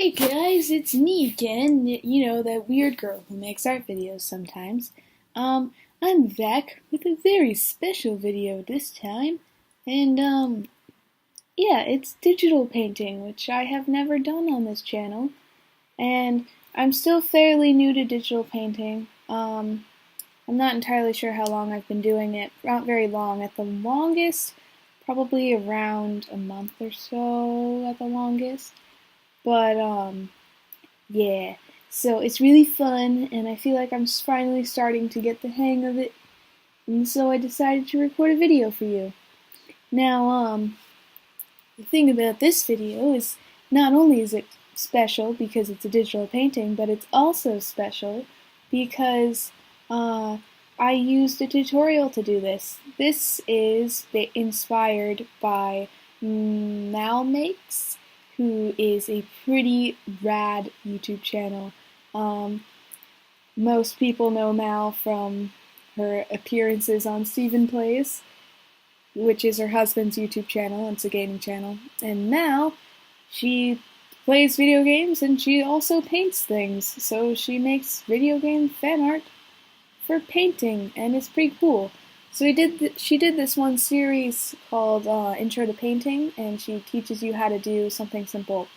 Hey guys, it's me again, that weird girl who makes art videos sometimes. I'm back with a very special video this time, and yeah, it's digital painting, which I have never done on this channel, and I'm still fairly new to digital painting. I'm not entirely sure how long I've been doing it, not very long, at the longest, probably around a month or so at the longest, but yeah, so it's really fun, and I feel like I'm finally starting to get the hang of it, and so I decided to record a video for you. Now, the thing about this video is not only is it special because it's a digital painting, but it's also special because I used a tutorial to do this. This is inspired by MalMakes, who is a pretty rad YouTube channel. Most people know Mal from her appearances on Steven Plays, which is her husband's YouTube channel. It's a gaming channel. And now she plays video games and she also paints things. So she makes video game fan art for painting, and it's pretty cool. So she did this one series called Intro to Painting, and she teaches you how to do something simple.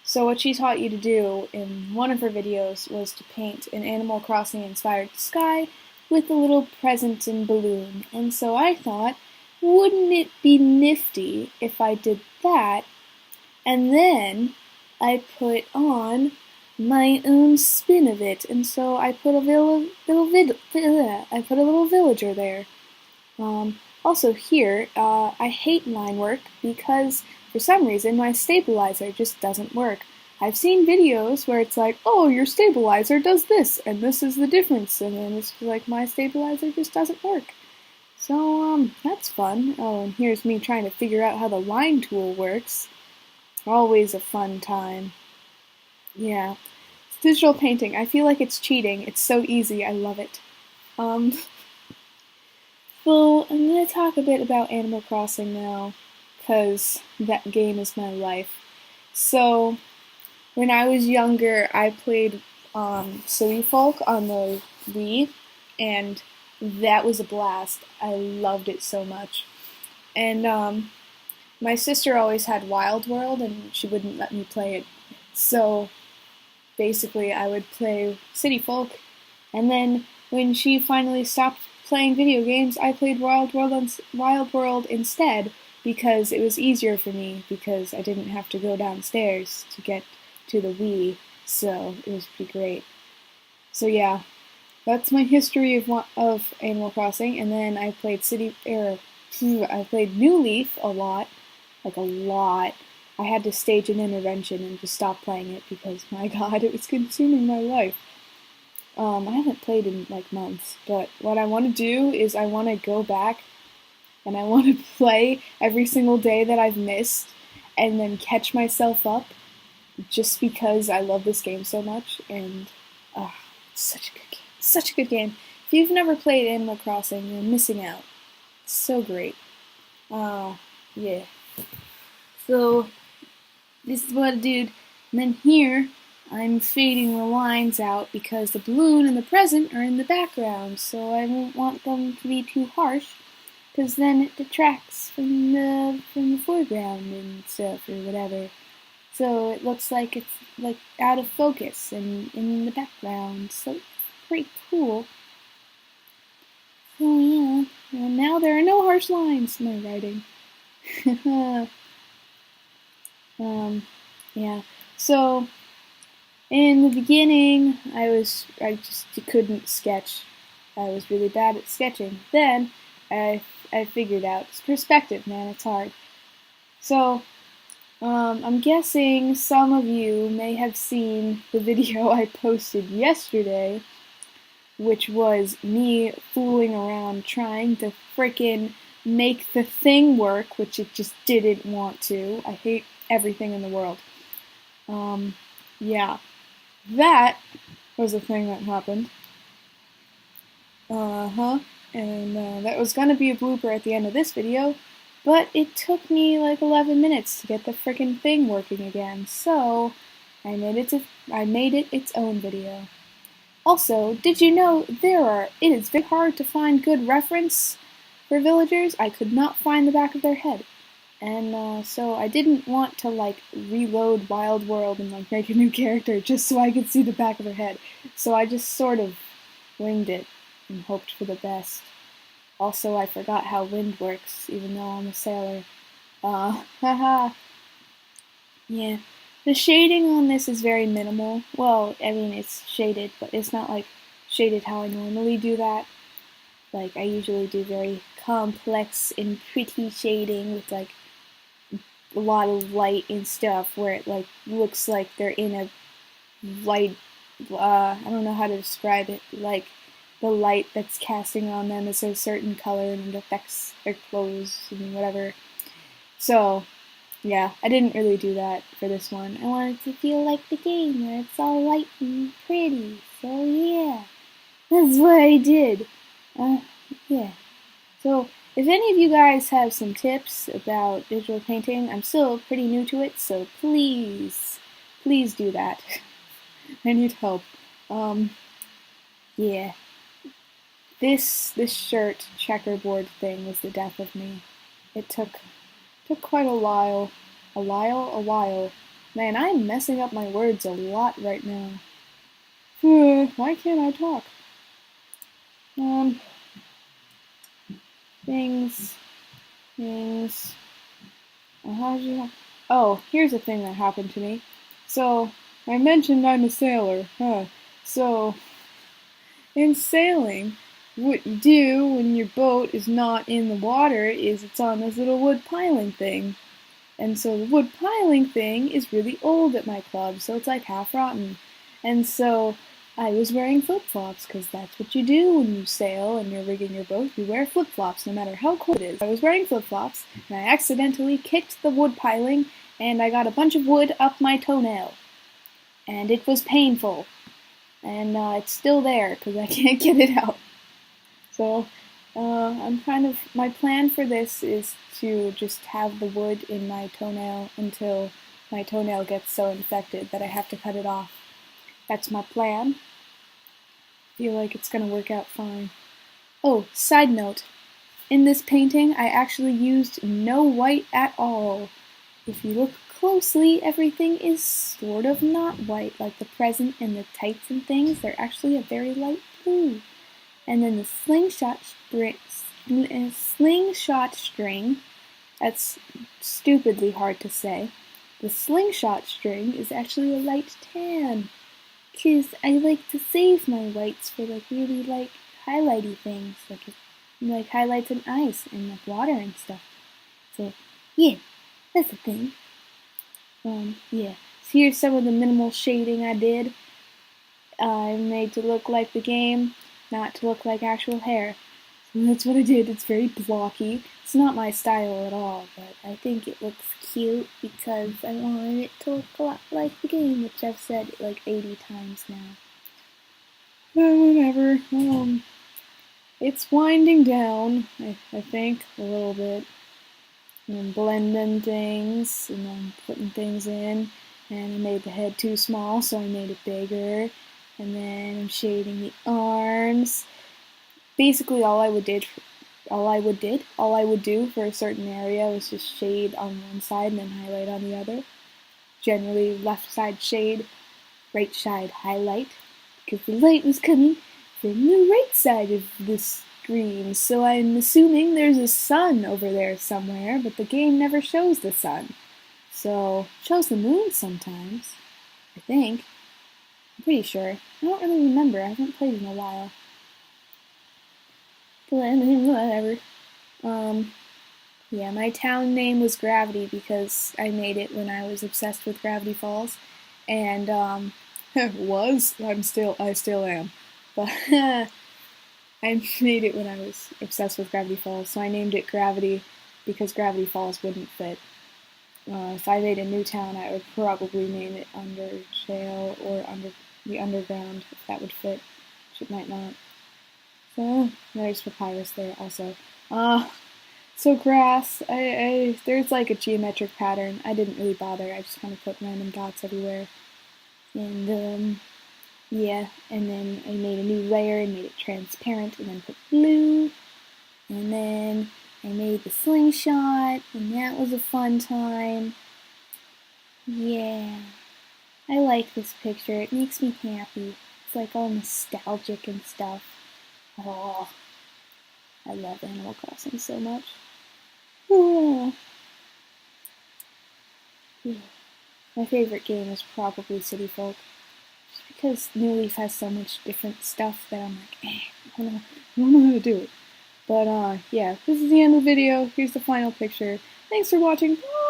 So what she taught you to do in one of her videos was to paint an Animal Crossing inspired sky with a little present and balloon. And so I thought, wouldn't it be nifty if I did that, and then I put on my own spin of it, and so I put a little villager there. Also here, I hate line work because for some reason my stabilizer just doesn't work. I've seen videos where it's like, oh, your stabilizer does this, and this is the difference, and then it's like my stabilizer just doesn't work. So, that's fun. Oh, and here's me trying to figure out how the line tool works. Always a fun time. Yeah. It's digital painting. I feel like it's cheating. It's so easy. I love it. So I'm going to talk a bit about Animal Crossing now, because that game is my life. So, when I was younger, I played City Folk on the Wii, and that was a blast. I loved it so much. And my sister always had Wild World, and she wouldn't let me play it. So basically, I would play City Folk, and then when she finally stopped playing video games, I played Wild World instead, because it was easier for me, because I didn't have to go downstairs to get to the Wii, so it was pretty great. So yeah, that's my history of Animal Crossing, and then I played I played New Leaf a lot, like a lot. I had to stage an intervention and just stop playing it because, my god, it was consuming my life. I haven't played in like months, but what I want to do is I want to go back and I want to play every single day that I've missed and then catch myself up just because I love this game so much, and it's such a good game. Such a good game. If you've never played Animal Crossing, you're missing out. It's so great. Yeah. So, this is what I did. And then here, I'm fading the lines out because the balloon and the present are in the background, so I don't want them to be too harsh, because then it detracts from the foreground and stuff or whatever. So it looks like it's like out of focus and in the background. So it's pretty cool. So yeah, and now there are no harsh lines in my writing. Yeah. So in the beginning, I just couldn't sketch. I was really bad at sketching. Then I figured out it's perspective, man. It's hard. So I'm guessing some of you may have seen the video I posted yesterday, which was me fooling around trying to frickin' make the thing work, which it just didn't want to. I hate everything in the world. Yeah. That was a thing that happened. And that was gonna be a blooper at the end of this video, but it took me like 11 minutes to get the frickin' thing working again, so I made it its own video. Also, did you know it is very hard to find good reference for villagers? I could not find the back of their head. And so I didn't want to reload Wild World and make a new character just so I could see the back of her head. So I just sort of winged it and hoped for the best. Also, I forgot how wind works, even though I'm a sailor. Haha. Yeah. The shading on this is very minimal. Well, I mean, it's shaded, but it's not shaded how I normally do that. I usually do very complex and pretty shading with a lot of light and stuff where it looks like they're in a light, I don't know how to describe it, the light that's casting on them is a certain color and it affects their clothes and whatever. So, yeah, I didn't really do that for this one. I wanted to feel like the game where it's all light and pretty. So yeah, that's what I did. Yeah. So if any of you guys have some tips about digital painting, I'm still pretty new to it, so please do that. I need help. Yeah. This shirt checkerboard thing was the death of me. It took quite a while. A while. Man, I'm messing up my words a lot right now. Why can't I talk? Things. Oh, here's a thing that happened to me. So, I mentioned I'm a sailor, So, in sailing, what you do when your boat is not in the water is it's on this little wood piling thing. And so the wood piling thing is really old at my club, so it's half rotten. And so I was wearing flip-flops, because that's what you do when you sail and you're rigging your boat. You wear flip-flops no matter how cold it is. I was wearing flip-flops, and I accidentally kicked the wood piling, and I got a bunch of wood up my toenail. And it was painful. And it's still there, because I can't get it out. So, my plan for this is to just have the wood in my toenail until my toenail gets so infected that I have to cut it off. That's my plan. I feel like it's gonna work out fine. Oh, side note. In this painting, I actually used no white at all. If you look closely, everything is sort of not white, like the present and the tights and things. They're actually a very light blue. And then the slingshot string, that's stupidly hard to say. The slingshot string is actually a light tan, because I like to save my whites for really highlighty things, like highlights and ice and water and stuff. So yeah, that's the thing. Yeah. So here's some of the minimal shading I did. I made to look like the game, not to look like actual hair. So that's what I did. It's very blocky. It's not my style at all, but I think it looks cute because I wanted it to look a lot like the game, which I've said 80 times now. Whatever. It's winding down, I think, a little bit. And I'm blending things, and I'm putting things in, and I made the head too small, so I made it bigger. And then I'm shading the arms. Basically, all I would do for a certain area was just shade on one side and then highlight on the other. Generally, left side shade, right side highlight, because the light was coming from the right side of the screen. So I'm assuming there's a sun over there somewhere, but the game never shows the sun. So it shows the moon sometimes, I think. I'm pretty sure. I don't really remember. I haven't played in a while. But whatever. Yeah, my town name was Gravity because I made it when I was obsessed with Gravity Falls. And, I still am. But, I made it when I was obsessed with Gravity Falls, so I named it Gravity because Gravity Falls wouldn't fit. If I made a new town, I would probably name it Undertale or the Underground, if that would fit, which it might not. So, there's Papyrus there also. So grass, there's a geometric pattern. I didn't really bother, I just kind of put random dots everywhere. And yeah, and then I made a new layer and made it transparent and then put blue. And then I made the slingshot and that was a fun time. Yeah, I like this picture. It makes me happy. It's like all nostalgic and stuff. Oh, I love Animal Crossing so much. Oh. Yeah. My favorite game is probably City Folk. Just because New Leaf has so much different stuff that I'm like, I don't know how to do it. But yeah, this is the end of the video. Here's the final picture. Thanks for watching. Bye!